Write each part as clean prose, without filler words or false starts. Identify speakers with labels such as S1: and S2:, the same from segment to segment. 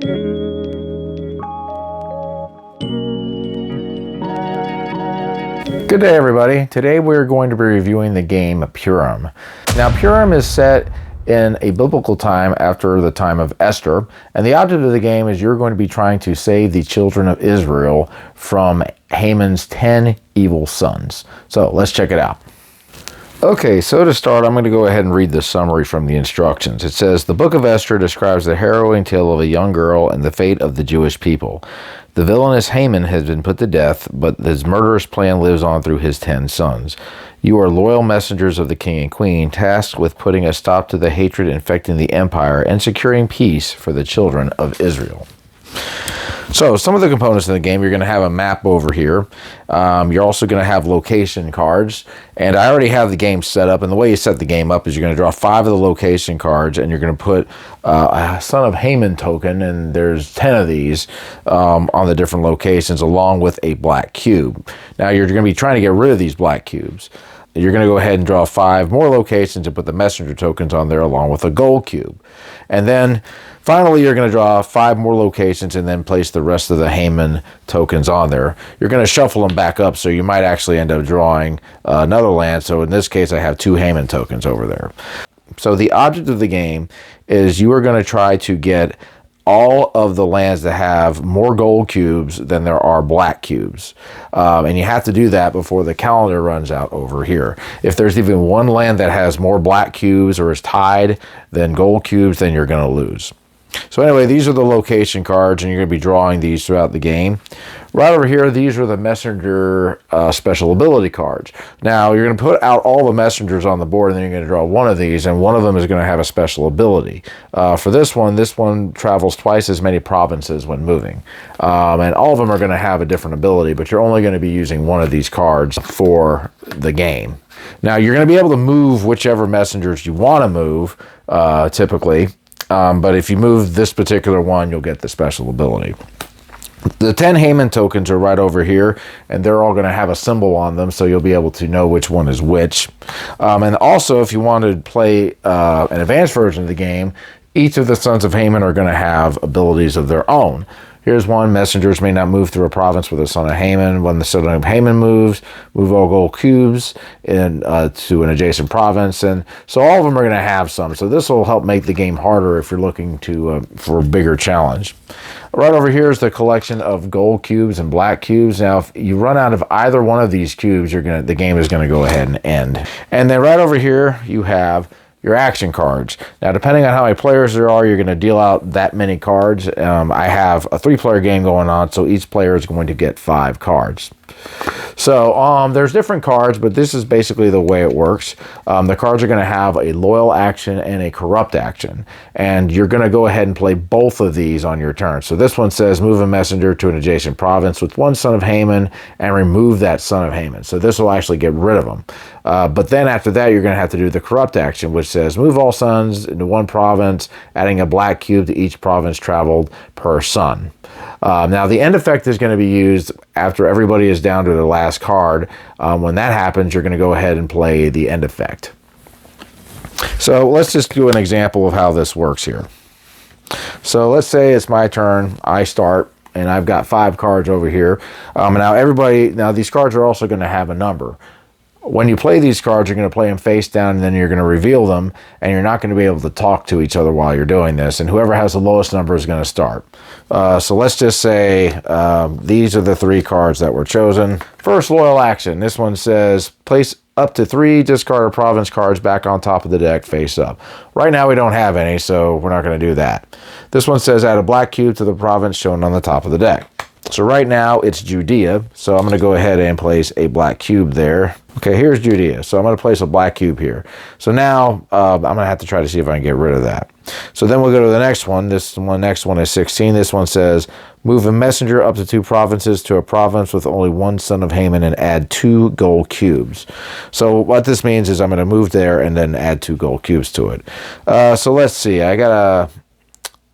S1: Good day, everybody. Today we're going to be reviewing the game Purim. Now, Purim is set in a biblical time after the time of Esther, and the object of the game is you're going to be trying to save the children of Israel from Haman's 10 evil sons. So let's check it out. Okay, so to start, I'm going to go ahead and read the summary from the instructions. It says, the Book of Esther describes the harrowing tale of a young girl and the fate of the Jewish people. The villainous Haman has been put to death, but his murderous plan lives on through his 10 sons. You are loyal messengers of the king and queen, tasked with putting a stop to the hatred infecting the empire and securing peace for the children of Israel. So, some of the components in the game, you're going to have a map over here. You're also going to have location cards. And I already have the game set up. And the way you set the game up is you're going to draw 5 of the location cards. And you're going to put a Son of Haman token. And there's 10 of these on the different locations, along with a black cube. Now, you're going to be trying to get rid of these black cubes. You're going to go ahead and draw 5 more locations and put the messenger tokens on there along with a gold cube. And then finally, you're going to draw 5 more locations and then place the rest of the Haman tokens on there. You're going to shuffle them back up, so you might actually end up drawing another land. So in this case, I have 2 Haman tokens over there. So the object of the game is you are going to try to get all of the lands that have more gold cubes than there are black cubes. And you have to do that before the calendar runs out over here. If there's even one land that has more black cubes or is tied than gold cubes, then you're going to lose. So anyway, these are the location cards, and you're going to be drawing these throughout the game. Right over here, these are the messenger special ability cards. Now, you're going to put out all the messengers on the board, and then you're going to draw one of these, and one of them is going to have a special ability. For this one travels twice as many provinces when moving. And all of them are going to have a different ability, but you're only going to be using one of these cards for the game. Now, you're going to be able to move whichever messengers you want to move, typically. But if you move this particular one, you'll get the special ability. The 10 Haman tokens are right over here, and they're all going to have a symbol on them, so you'll be able to know which one is which. And also, if you want to play an advanced version of the game, each of the Sons of Haman are going to have abilities of their own. Here's one. Messengers may not move through a province with a Son of Haman. When the Son of Haman moves, move all gold cubes to an adjacent province. And so all of them are going to have some. So this will help make the game harder if you're looking for a bigger challenge. Right over here is the collection of gold cubes and black cubes. Now, if you run out of either one of these cubes, the game is going to go ahead and end. And then right over here, you have your action cards. Now, depending on how many players there are, you're going to deal out that many cards. I have a 3-player game going on, so each player is going to get 5 cards. So there's different cards, but this is basically the way it works. The cards are going to have a loyal action and a corrupt action, and you're going to go ahead and play both of these on your turn. So this one says move a messenger to an adjacent province with one Son of Haman and remove that Son of Haman. So this will actually get rid of them. But then after that, you're going to have to do the corrupt action, which says move all sons into one province, adding a black cube to each province traveled per son. Now, the end effect is going to be used after everybody is down to the last card. When that happens, you're going to go ahead and play the end effect. So let's just do an example of how this works here. So let's say it's my turn. I start, and I've got 5 cards over here. Now these cards are also going to have a number. When you play these cards, you're going to play them face down, and then you're going to reveal them, and you're not going to be able to talk to each other while you're doing this, and whoever has the lowest number is going to start. So let's just say these are the 3 cards that were chosen. First, loyal action. This one says place up to 3 discarded province cards back on top of the deck face up. Right now we don't have any, so we're not going to do that. This one says add a black cube to the province shown on the top of the deck. So right now it's Judea, so I'm going to go ahead and place a black cube there. Okay, here's Judea, so I'm going to place a black cube here. So now I'm going to have to try to see if I can get rid of that. So then we'll go to the next one. Next one is 16. This one says move a messenger up to 2 provinces to a province with only one Son of Haman and add 2 gold cubes. So what this means is I'm going to move there and then add 2 gold cubes to it. So let's see. I got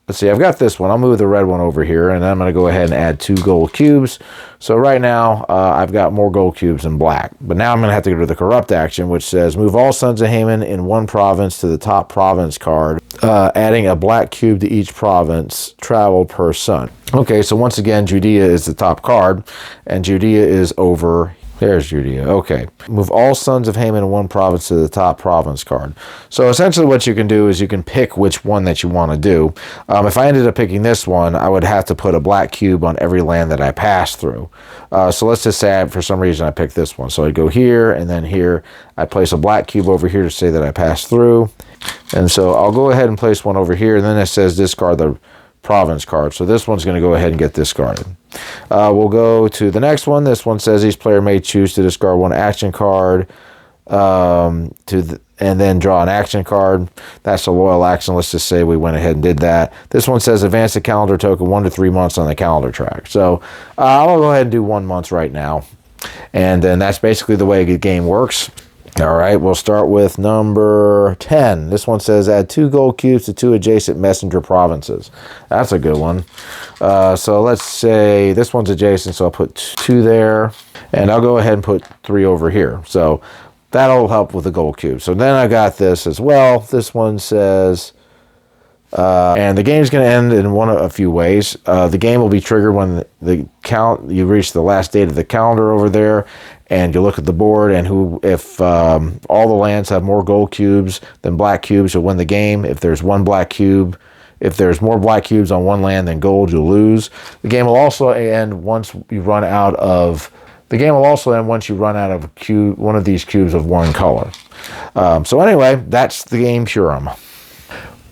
S1: a let's see, I've got this one. I'll move the red one over here, and then I'm going to go ahead and add 2 gold cubes. So right now, I've got more gold cubes in black. But now I'm going to have to go to the corrupt action, which says move all Sons of Haman in one province to the top province card, adding a black cube to each province travel per son. Okay, so once again, Judea is the top card, and Judea is over. There's Judea. Okay. Move all Sons of Haman in one province to the top province card. So essentially what you can do is you can pick which one that you want to do. If I ended up picking this one, I would have to put a black cube on every land that I pass through. So let's just say for some reason I picked this one. So I'd go here and then here. I'd place a black cube over here to say that I passed through. And so I'll go ahead and place one over here. And then it says discard the province card. So this one's going to go ahead and get discarded. We'll go to the next one. This one says each player may choose to discard one action card and then draw an action card. That's a loyal action. Let's just say we went ahead and did that. This one says advance the calendar token 1 to 3 months on the calendar track. So I'll go ahead and do 1 month right now. And then that's basically the way the game works. All right, we'll start with number 10. This one says add 2 gold cubes to 2 adjacent messenger provinces. That's a good one. So let's say this one's adjacent, so I'll put 2 there. And I'll go ahead and put 3 over here. So that'll help with the gold cube. So then I got this as well. This one says, and the game's going to end in a few ways. The game will be triggered when you reach the last date of the calendar over there, and you look at the board, and if all the lands have more gold cubes than black cubes, you'll win the game. If there's one black cube, if there's more black cubes on one land than gold, you'll lose. The game will also end once you run out of. The game will also end once you run out of one of these cubes of one color. So anyway, that's the game Purim.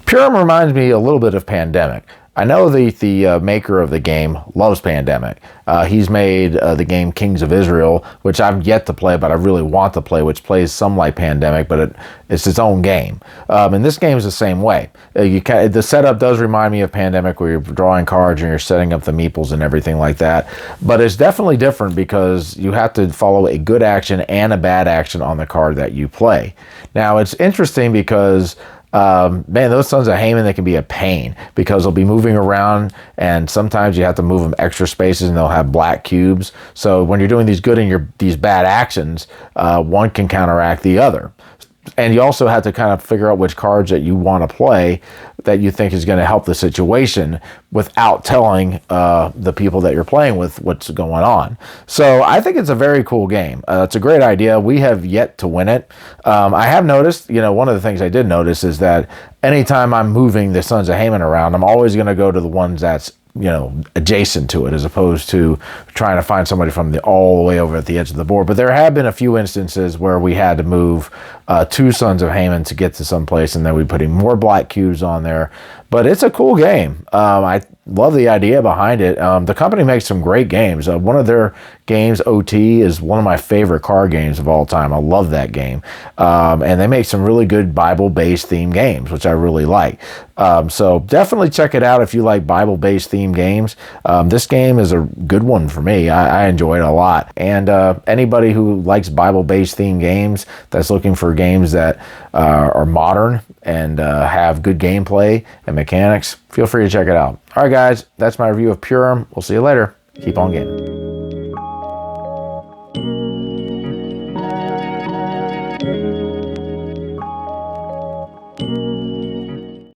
S1: Purim reminds me a little bit of Pandemic. I know the maker of the game loves Pandemic. He's made the game Kings of Israel, which I've yet to play, but I really want to play, which plays some like Pandemic, but it's its own game. And this game is the same way. The setup does remind me of Pandemic, where you're drawing cards and you're setting up the meeples and everything like that. But it's definitely different because you have to follow a good action and a bad action on the card that you play. Now, it's interesting because man, those Sons of Haman, they can be a pain because they'll be moving around, and sometimes you have to move them extra spaces, and they'll have black cubes. So when you're doing these good and these bad actions, one can counteract the other. And you also have to kind of figure out which cards that you want to play that you think is going to help the situation without telling the people that you're playing with what's going on. So I think it's a very cool game. It's a great idea. We have yet to win it. I have noticed, one of the things I did notice is that anytime I'm moving the Sons of Haman around, I'm always going to go to the ones that's adjacent to it, as opposed to trying to find somebody from all the way over at the edge of the board. But there have been a few instances where we had to move 2 Sons of Haman to get to some place, and then we putting more black cubes on there. But it's a cool game. I love the idea behind it. The company makes some great games. One of their games, OT, is one of my favorite card games of all time. I love that game. And they make some really good Bible-based themed games, which I really like. So definitely check it out if you like Bible-based themed games. This game is a good one for me. I enjoy it a lot. And anybody who likes Bible-based themed games, that's looking for games that are modern and have good gameplay and mechanics, feel free to check it out. All right, guys, that's my review of Purim. We'll see you later. Keep on gaming.